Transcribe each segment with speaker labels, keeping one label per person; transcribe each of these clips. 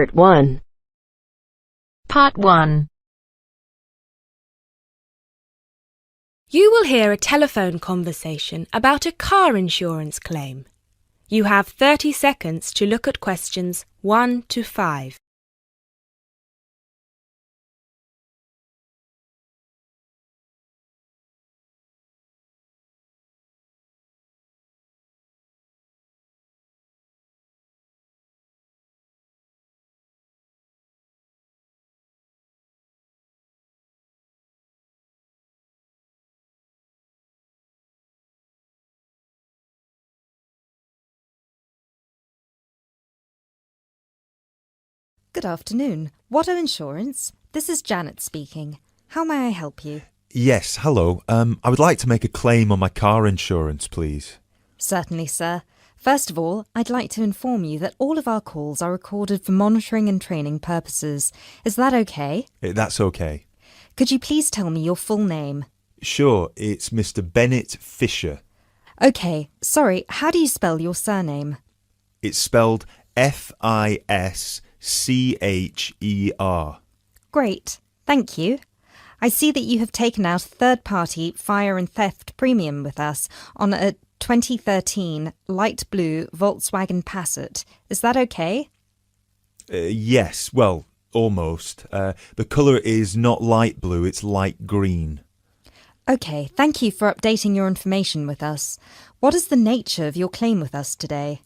Speaker 1: Part 1.
Speaker 2: Part 1.
Speaker 3: You will hear a telephone conversation about a car insurance claim. You have 30 seconds to look at questions 1 to 5.
Speaker 4: Good afternoon. Watto Insurance. This is Janet speaking. How may I help you?
Speaker 5: Yes, hello. I would like to make a claim on my car insurance, please.
Speaker 4: Certainly, sir. First of all, I'd like to inform you that all of our calls are recorded for monitoring and training purposes. Is that okay?
Speaker 5: That's okay.
Speaker 4: Could you please tell me your full name?
Speaker 5: Sure, it's Mr. Bennett Fisher.
Speaker 4: Okay, sorry, how do you spell your surname?
Speaker 5: It's spelled Fischer.
Speaker 4: Great, thank you. I see that you have taken out a third-party fire and theft premium with us on a 2013 light blue Volkswagen Passat. Is that okay?
Speaker 5: Yes, well, almost. The colour is not light blue, it's light green.
Speaker 4: Okay, thank you for updating your information with us. What is the nature of your claim with us today?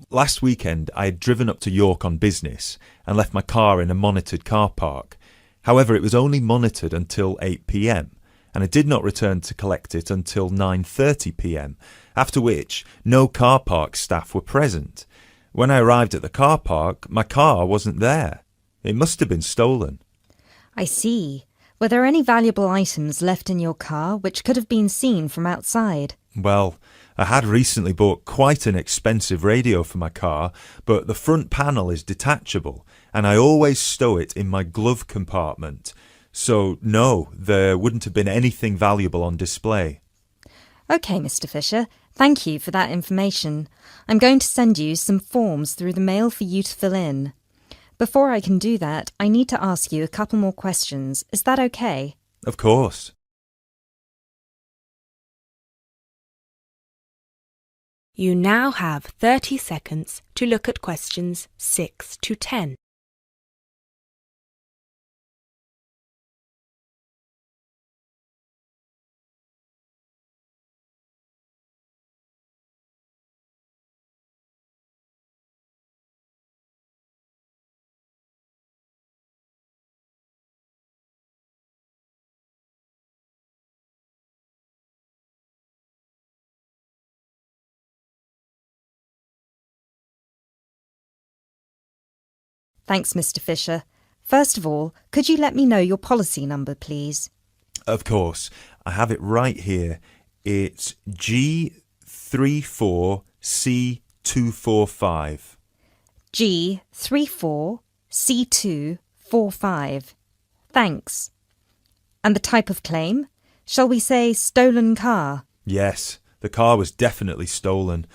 Speaker 5: Last weekend, I had driven up to York on business and left my car in a monitored car park. However, it was only monitored until 8 p.m, and I did not return to collect it until 9:30 p.m, after which no car park staff were present. When I arrived at the car park, my car wasn't there. It must have been stolen.
Speaker 4: I see. Were there any valuable items left in your car which could have been seen from outside?
Speaker 5: Well, I had recently bought quite an expensive radio for my car, but the front panel is detachable, and I always stow it in my glove compartment. So, no, there wouldn't have been anything valuable on display.
Speaker 4: Okay, Mr. Fisher. Thank you for that information. I'm going to send you some forms through the mail for you to fill in. Before I can do that, I need to ask you a couple more questions. Is that okay?
Speaker 5: Of course.
Speaker 3: You now have 30 seconds to look at questions 6 to 10.
Speaker 4: Thanks, Mr. Fisher. First of all, could you let me know your policy number, please?
Speaker 5: Of course. I have it right here. It's G34C245.
Speaker 4: G34C245. Thanks. And the type of claim? Shall we say stolen car?
Speaker 5: Yes, the car was definitely stolen.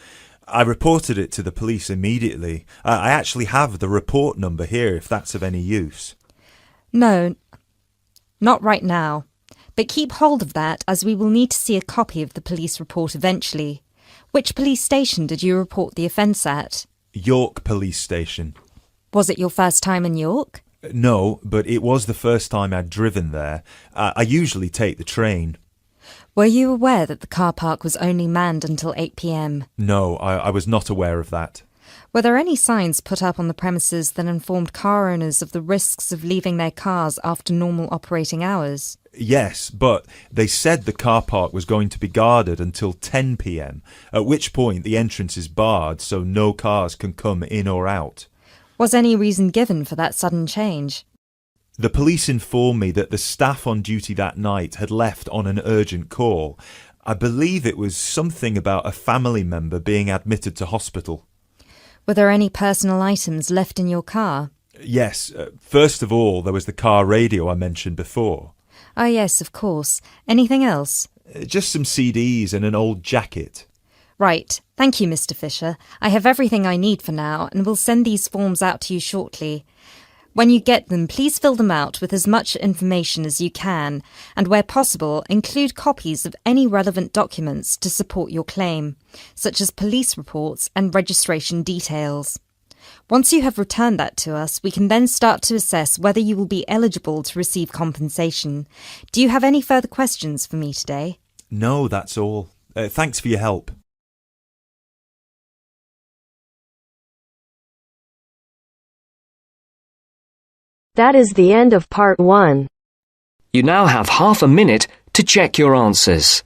Speaker 5: I reported it to the police immediately. I actually have the report number here if that's of any use.
Speaker 4: No, not right now. But keep hold of that as we will need to see a copy of the police report eventually. Which police station did you report the offence at?
Speaker 5: York Police Station.
Speaker 4: Was it your first time in York?
Speaker 5: No, but it was the first time I'd driven there. I usually take the train.
Speaker 4: Were you aware that the car park was only manned until 8 p.m?
Speaker 5: No, I was not aware of that.
Speaker 4: Were there any signs put up on the premises that informed car owners of the risks of leaving their cars after normal operating hours?
Speaker 5: Yes, but they said the car park was going to be guarded until 10 p.m, at which point the entrance is barred so no cars can come in or out.
Speaker 4: Was any reason given for that sudden change?
Speaker 5: The police informed me that the staff on duty that night had left on an urgent call. I believe it was something about a family member being admitted to hospital.
Speaker 4: Were there any personal items left in your car?
Speaker 5: Yes, first of all, there was the car radio I mentioned before.
Speaker 4: Ah, yes, of course. Anything else?
Speaker 5: Just some CDs and an old jacket.
Speaker 4: Right. Thank you, Mr. Fisher. I have everything I need for now and will send these forms out to you shortly. When you get them, please fill them out with as much information as you can, and where possible, include copies of any relevant documents to support your claim, such as police reports and registration details. Once you have returned that to us, we can then start to assess whether you will be eligible to receive compensation. Do you have any further questions for me today?
Speaker 5: No, that's all. Thanks for your help.
Speaker 2: That is the end of part 1.
Speaker 1: You now have half a minute to check your answers.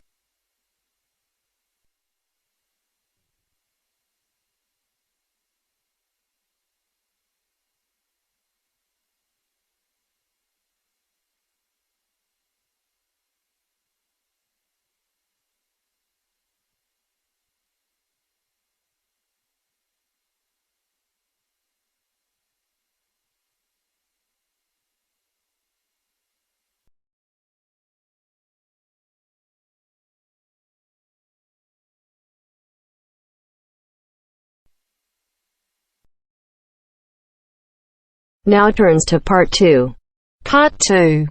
Speaker 2: Now turns to part 2. Part 2.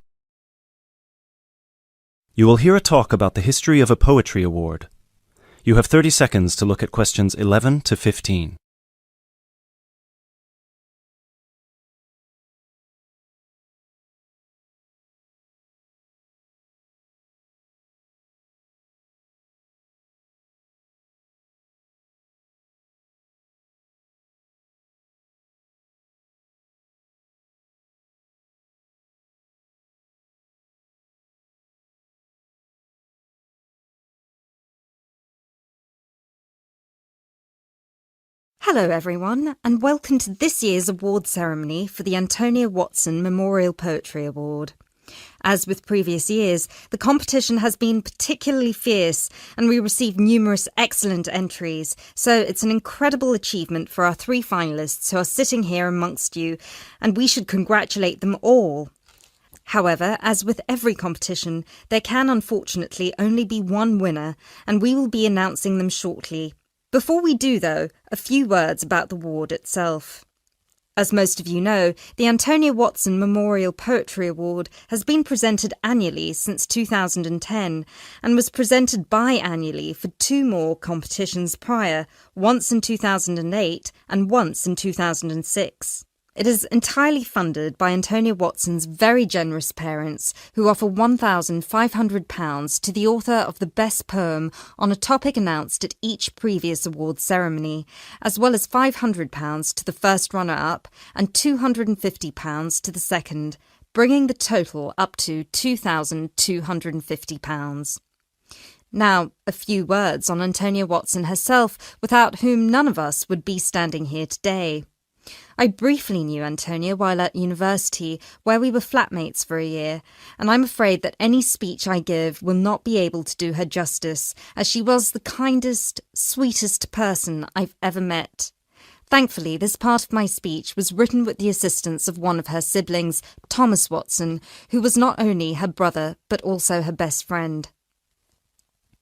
Speaker 6: You will hear a talk about the history of a poetry award. You have 30 seconds to look at questions 11 to 15.
Speaker 4: Hello everyone, and welcome to this year's award ceremony for the Antonia Watson Memorial Poetry Award. As with previous years, the competition has been particularly fierce and we received numerous excellent entries, so it's an incredible achievement for our 3 finalists who are sitting here amongst you, and we should congratulate them all. However, as with every competition, there can unfortunately only be one winner, and we will be announcing them shortly. Before we do, though, a few words about the award itself. As most of you know, the Antonia Watson Memorial Poetry Award has been presented annually since 2010 and was presented biannually for 2 more competitions prior, once in 2008 and once in 2006. It is entirely funded by Antonia Watson's very generous parents, who offer £1,500 to the author of the best poem on a topic announced at each previous award ceremony, as well as £500 to the first runner-up and £250 to the second, bringing the total up to £2,250. Now, a few words on Antonia Watson herself, without whom none of us would be standing here today. I briefly knew Antonia while at university, where we were flatmates for a year, and I'm afraid that any speech I give will not be able to do her justice, as she was the kindest, sweetest person I've ever met. Thankfully, this part of my speech was written with the assistance of one of her siblings, Thomas Watson, who was not only her brother, but also her best friend.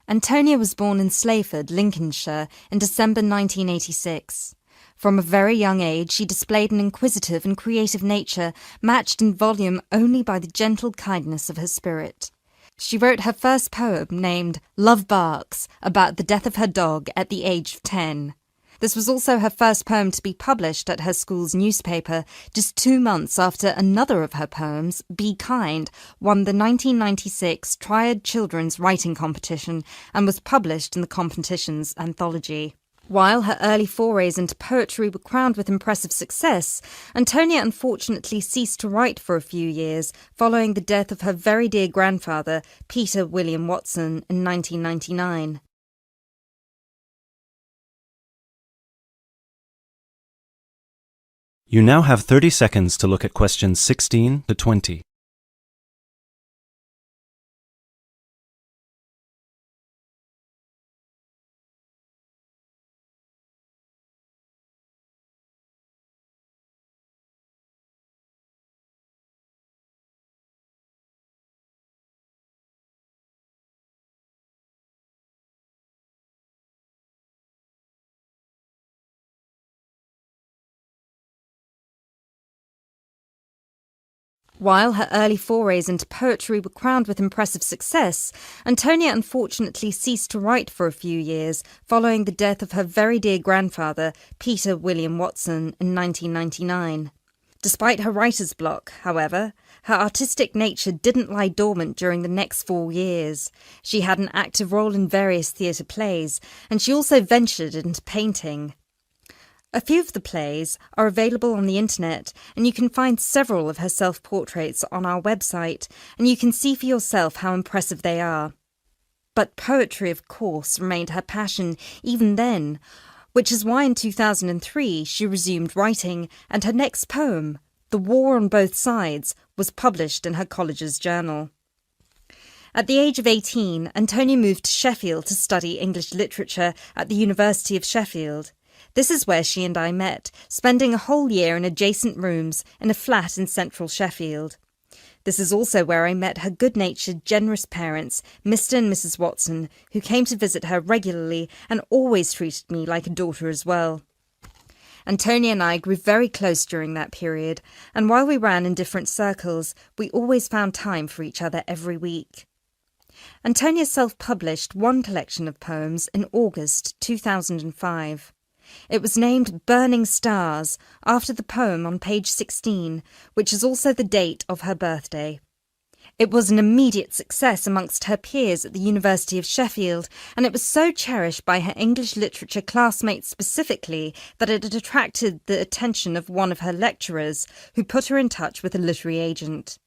Speaker 4: Antonia was born in Slayford, Lincolnshire, in December 1986. From a very young age, she displayed an inquisitive and creative nature, matched in volume only by the gentle kindness of her spirit. She wrote her first poem, named Love Barks, about the death of her dog at the age of 10. This was also her first poem to be published at her school's newspaper, just 2 months after another of her poems, Be Kind, won the 1996 Triad Children's Writing Competition and was published in the competition's anthology. While her early forays into poetry were crowned with impressive success, Antonia unfortunately ceased to write for a few years following the death of her very dear grandfather, Peter William Watson, in 1999.
Speaker 6: You now have 30 seconds to look at questions 16 to 20.
Speaker 4: While her early forays into poetry were crowned with impressive success, Antonia unfortunately ceased to write for a few years following the death of her very dear grandfather, Peter William Watson, in 1999. Despite her writer's block, however, her artistic nature didn't lie dormant during the next 4 years. She had an active role in various theatre plays, and she also ventured into painting. A few of the plays are available on the internet, and you can find several of her self-portraits on our website, and you can see for yourself how impressive they are. But poetry, of course, remained her passion even then, which is why in 2003 she resumed writing, and her next poem, The War on Both Sides, was published in her college's journal. At the age of 18, Antonia moved to Sheffield to study English literature at the University of Sheffield. This is where she and I met, spending a whole year in adjacent rooms in a flat in central Sheffield. This is also where I met her good-natured, generous parents, Mr. and Mrs. Watson, who came to visit her regularly and always treated me like a daughter as well. Antonia and I grew very close during that period, and while we ran in different circles, we always found time for each other every week. Antonia self-published one collection of poems in August 2005. It was named Burning Stars, after the poem on page 16, which is also the date of her birthday. It was an immediate success amongst her peers at the University of Sheffield, and it was so cherished by her English literature classmates specifically that it had attracted the attention of one of her lecturers, who put her in touch with a literary agent.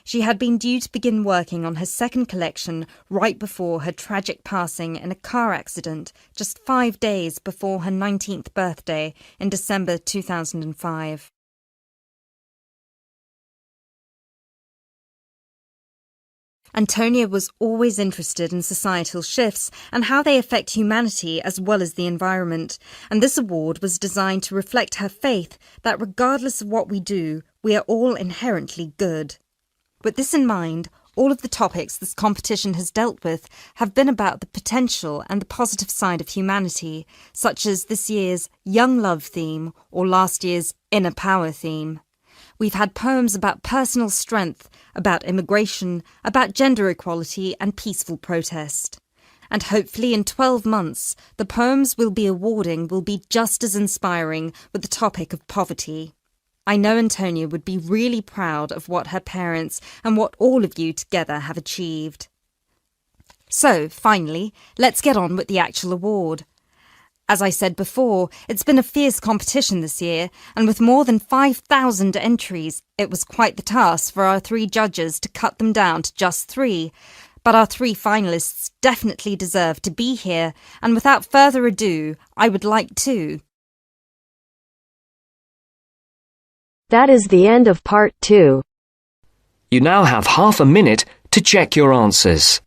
Speaker 4: She had been due to begin working on her second collection right before her tragic passing in a car accident just 5 days before her 19th birthday in December 2005. Antonia was always interested in societal shifts and how they affect humanity as well as the environment, and this award was designed to reflect her faith that regardless of what we do, we are all inherently good. With this in mind, all of the topics this competition has dealt with have been about the potential and the positive side of humanity, such as this year's Young Love theme or last year's Inner Power theme. We've had poems about personal strength, about immigration, about gender equality and peaceful protest. And hopefully in 12 months, the poems we'll be awarding will be just as inspiring with the topic of poverty. I know Antonia would be really proud of what her parents and what all of you together have achieved. So, finally, let's get on with the actual award. As I said before, it's been a fierce competition this year, and with more than 5,000 entries, it was quite the task for our 3 judges to cut them down to just 3. But our 3 finalists definitely deserve to be here, and without further ado, I would like to...
Speaker 2: That is the end of part 2.
Speaker 1: You now have half a minute to check your answers.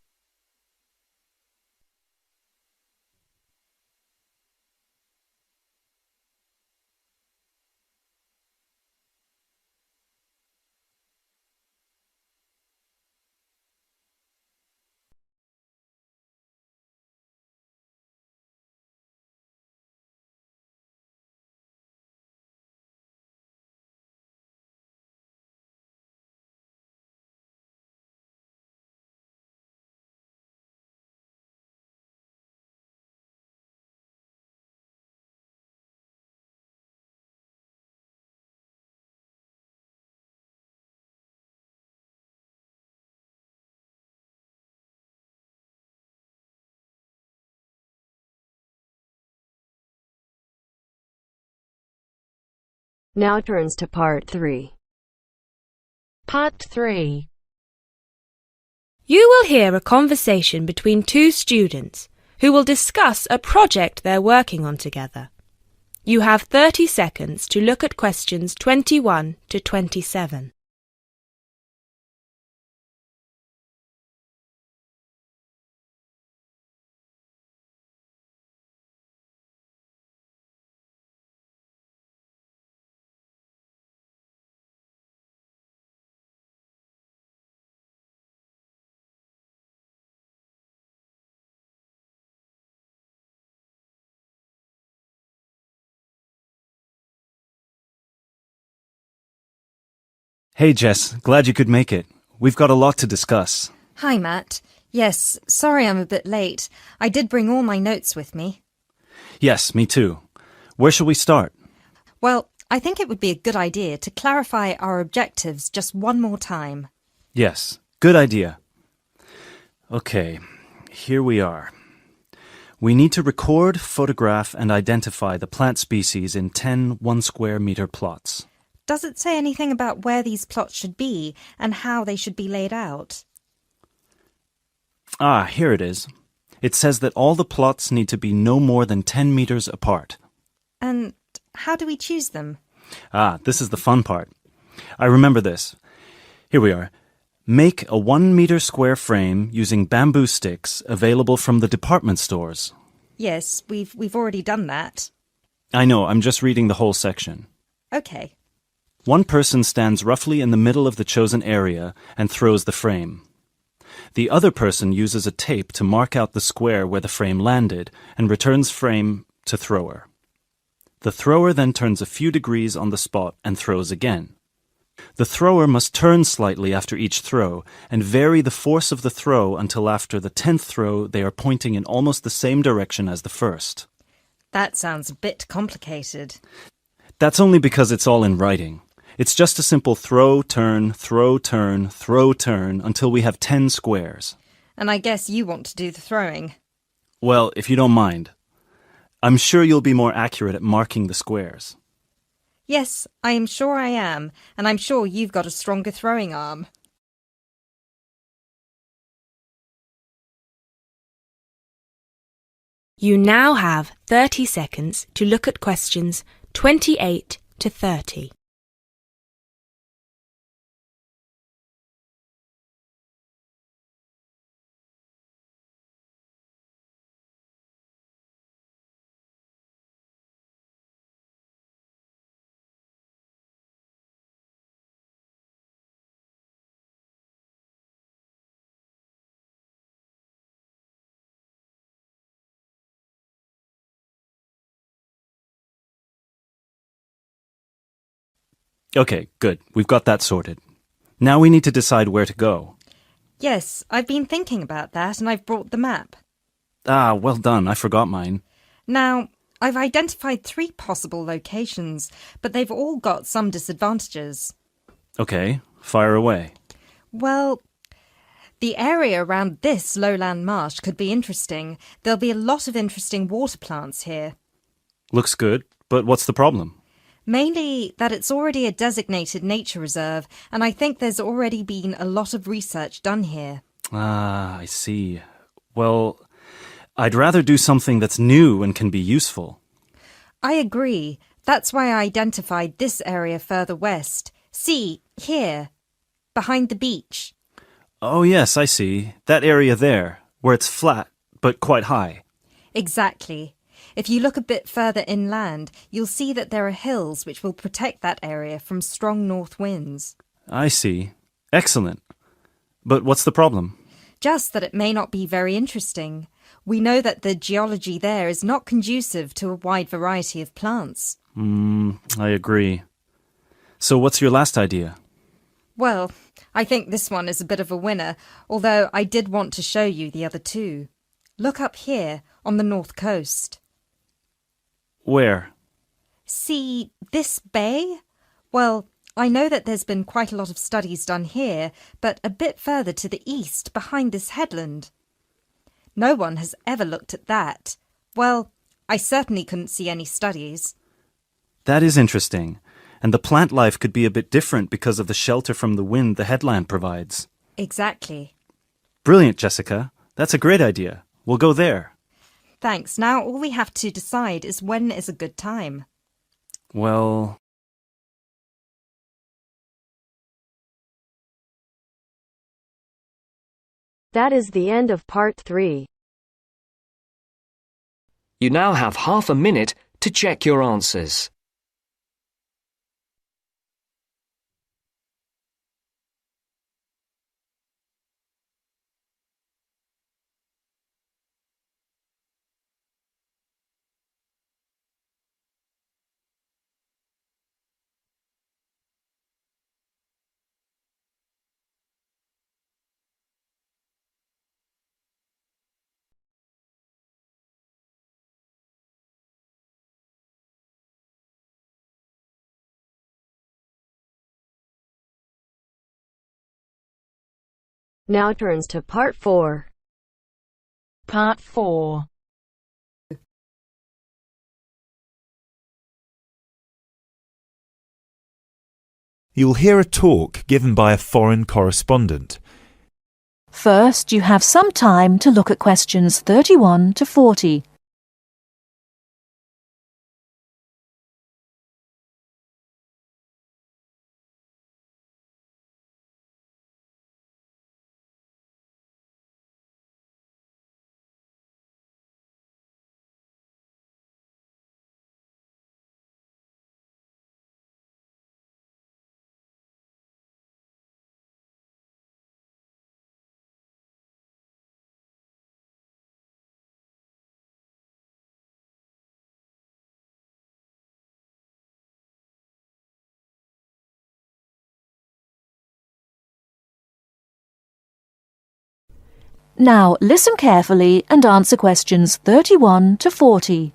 Speaker 2: Now turns to part 3. Part 3.
Speaker 3: You will hear a conversation between 2 students who will discuss a project they're working on together. You have 30 seconds to look at questions 21 to 27.
Speaker 6: Hey, Jess. Glad you could make it. We've got a lot to discuss.
Speaker 4: Hi, Matt. Yes, sorry I'm a bit late. I did bring all my notes with me.
Speaker 6: Yes, me too. Where shall we start?
Speaker 4: Well, I think it would be a good idea to clarify our objectives just one more time.
Speaker 6: Yes, good idea. Okay, here we are. We need to record, photograph, and identify the plant species in 10 1-square-meter plots.
Speaker 4: Does it say anything about where these plots should be and how they should be laid out?
Speaker 6: Ah, here it is. It says that all the plots need to be no more than 10 meters apart.
Speaker 4: And how do we choose them?
Speaker 6: Ah, this is the fun part. I remember this. Here we are. Make a 1-meter square frame using bamboo sticks available from the department stores.
Speaker 4: Yes, we've already done that.
Speaker 6: I know, I'm just reading the whole section.
Speaker 4: Okay.
Speaker 6: One person stands roughly in the middle of the chosen area and throws the frame. The other person uses a tape to mark out the square where the frame landed and returns frame to thrower. The thrower then turns a few degrees on the spot and throws again. The thrower must turn slightly after each throw and vary the force of the throw until after the 10th throw they are pointing in almost the same direction as the first.
Speaker 4: That sounds a bit complicated.
Speaker 6: That's only because it's all in writing. It's just a simple throw, turn, throw, turn, throw, turn until we have 10 squares.
Speaker 4: And I guess you want to do the throwing.
Speaker 6: Well, if you don't mind. I'm sure you'll be more accurate at marking the squares.
Speaker 4: Yes, I am sure I am, and I'm sure you've got a stronger throwing arm.
Speaker 3: You now have 30 seconds to look at questions 28 to 30.
Speaker 6: Okay, good. We've got that sorted. Now we need to decide where to go.
Speaker 4: Yes, I've been thinking about that and I've brought the map.
Speaker 6: Ah, well done. I forgot mine.
Speaker 4: Now, I've identified 3 possible locations, but they've all got some disadvantages.
Speaker 6: Okay, fire away.
Speaker 4: Well, the area around this lowland marsh could be interesting. There'll be a lot of interesting water plants here.
Speaker 6: Looks good, but what's the problem?
Speaker 4: Mainly that it's already a designated nature reserve, and I think there's already been a lot of research done here.
Speaker 6: Ah, I see. Well, I'd rather do something that's new and can be useful.
Speaker 4: I agree. That's why I identified this area further west. See, here, behind the beach.
Speaker 6: Oh, yes, I see. That area there, where it's flat, but quite high.
Speaker 4: Exactly. If you look a bit further inland, you'll see that there are hills which will protect that area from strong north winds.
Speaker 6: I see. Excellent. But what's the problem?
Speaker 4: Just that it may not be very interesting. We know that the geology there is not conducive to a wide variety of plants.
Speaker 6: I agree. So what's your last idea?
Speaker 4: Well, I think this one is a bit of a winner, although I did want to show you the other 2. Look up here, on the north coast.
Speaker 6: Where?
Speaker 4: See this bay? Well, I know that there's been quite a lot of studies done here, but a bit further to the east, behind this headland. No one has ever looked at that. Well, I certainly couldn't see any studies.
Speaker 6: That is interesting. And the plant life could be a bit different because of the shelter from the wind the headland provides.
Speaker 4: Exactly.
Speaker 6: Brilliant, Jessica. That's a great idea. We'll go there.
Speaker 4: Thanks. Now all we have to decide is when is a good time.
Speaker 6: Well...
Speaker 2: That is the end of part 3.
Speaker 1: You now have half a minute to check your answers.
Speaker 2: Now turns to Part 4.
Speaker 7: Part 4.
Speaker 5: You'll hear a talk given by a foreign correspondent.
Speaker 7: First, you have some time to look at questions 31 to 40. Now listen carefully and answer questions 31 to 40.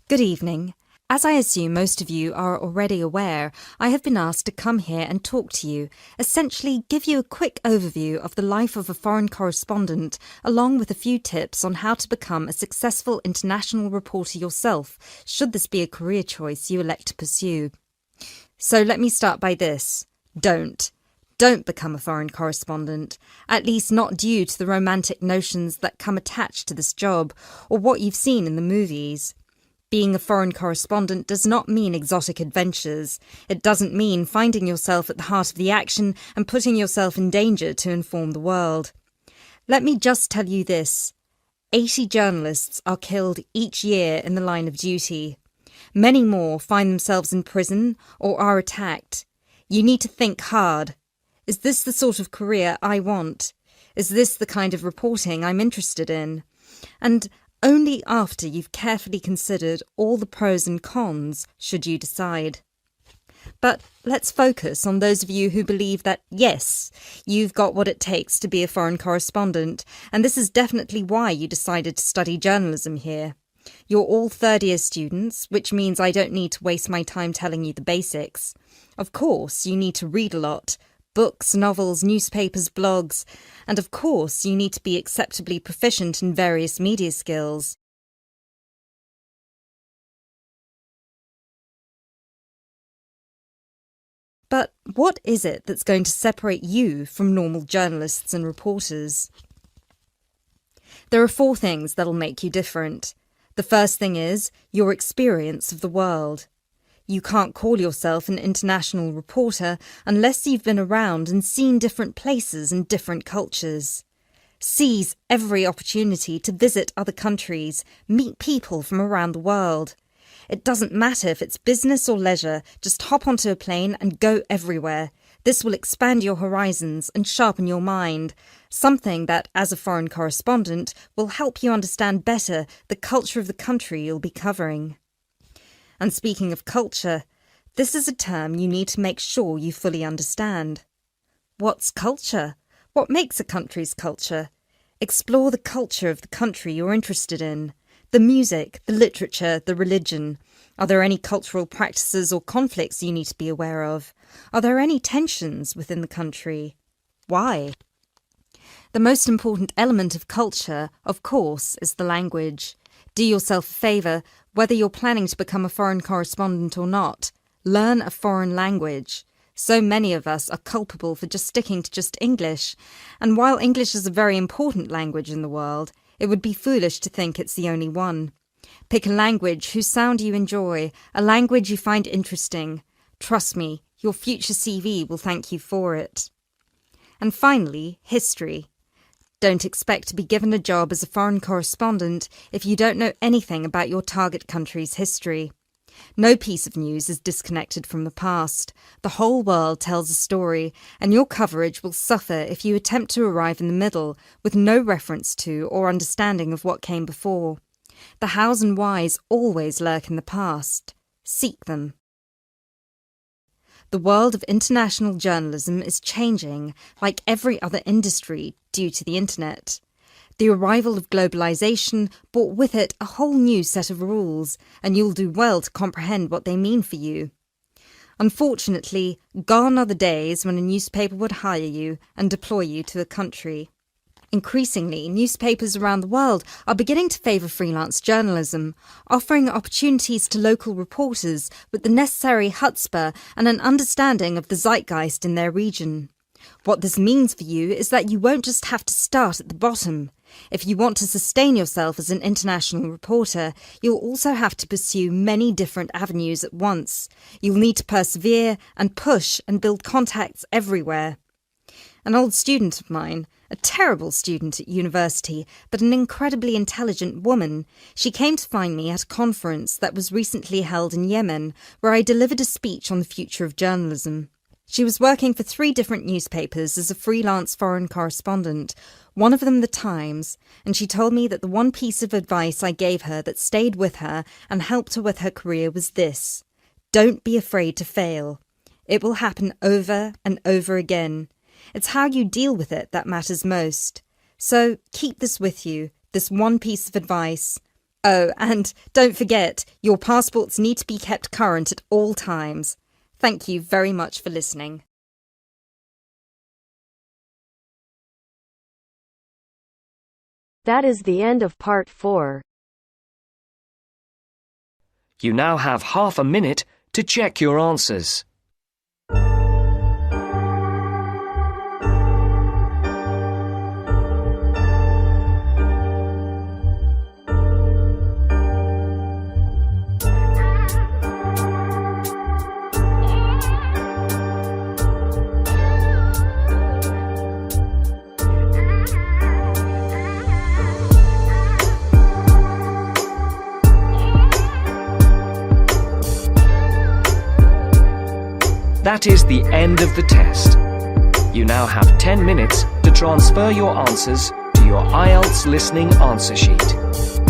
Speaker 4: Good evening. As I assume most of you are already aware, I have been asked to come here and talk to you, essentially give you a quick overview of the life of a foreign correspondent, along with a few tips on how to become a successful international reporter yourself, should this be a career choice you elect to pursue. So let me start by this. Don't become a foreign correspondent, at least not due to the romantic notions that come attached to this job, or what you've seen in the movies. Being a foreign correspondent does not mean exotic adventures. It doesn't mean finding yourself at the heart of the action and putting yourself in danger to inform the world. Let me just tell you this. 80 journalists are killed each year in the line of duty. Many more find themselves in prison or are attacked. You need to think hard. Is this the sort of career I want? Is this the kind of reporting I'm interested in? And only after you've carefully considered all the pros and cons should you decide. But let's focus on those of you who believe that, yes, you've got what it takes to be a foreign correspondent, and this is definitely why you decided to study journalism here. You're all third-year students, which means I don't need to waste my time telling you the basics. Of course, you need to read a lot. Books, novels, newspapers, blogs. And of course, you need to be acceptably proficient in various media skills. But what is it that's going to separate you from normal journalists and reporters? There are 4 things that'll make you different. The first thing is your experience of the world. You can't call yourself an international reporter unless you've been around and seen different places and different cultures. Seize every opportunity to visit other countries, meet people from around the world. It doesn't matter if it's business or leisure, just hop onto a plane and go everywhere. This will expand your horizons and sharpen your mind, something that, as a foreign correspondent, will help you understand better the culture of the country you'll be covering. And speaking of culture, this is a term you need to make sure you fully understand. What's culture? What makes a country's culture? Explore the culture of the country you're interested in. The music, the literature, the religion. Are there any cultural practices or conflicts you need to be aware of? Are there any tensions within the country? Why? The most important element of culture, of course, is the language. Do yourself a favour, whether you're planning to become a foreign correspondent or not. Learn a foreign language. So many of us are culpable for just sticking to just English. And while English is a very important language in the world, it would be foolish to think it's the only one. Pick a language whose sound you enjoy, a language you find interesting. Trust me, your future CV will thank you for it. And finally, history. Don't expect to be given a job as a foreign correspondent if you don't know anything about your target country's history. No piece of news is disconnected from the past. The whole world tells a story, and your coverage will suffer if you attempt to arrive in the middle with no reference to or understanding of what came before. The hows and whys always lurk in the past. Seek them. The world of international journalism is changing, like every other industry, due to the internet. The arrival of globalization brought with it a whole new set of rules, and you'll do well to comprehend what they mean for you. Unfortunately, gone are the days when a newspaper would hire you and deploy you to a country. Increasingly, newspapers around the world are beginning to favour freelance journalism, offering opportunities to local reporters with the necessary chutzpah and an understanding of the zeitgeist in their region. What this means for you is that you won't just have to start at the bottom. If you want to sustain yourself as an international reporter, you'll also have to pursue many different avenues at once. You'll need to persevere and push and build contacts everywhere. An old student of mine, a terrible student at university, but an incredibly intelligent woman, she came to find me at a conference that was recently held in Yemen, where I delivered a speech on the future of journalism. She was working for 3 different newspapers as a freelance foreign correspondent, one of them The Times, and she told me that the one piece of advice I gave her that stayed with her and helped her with her career was this: don't be afraid to fail. It will happen over and over again. It's how you deal with it that matters most. So keep this with you, this one piece of advice. Oh, and don't forget, your passports need to be kept current at all times. Thank you very much for listening.
Speaker 2: That is the end of part 4.
Speaker 1: You now have half a minute to check your answers. That is the end of the test. You now have 10 minutes to transfer your answers to your IELTS listening answer sheet.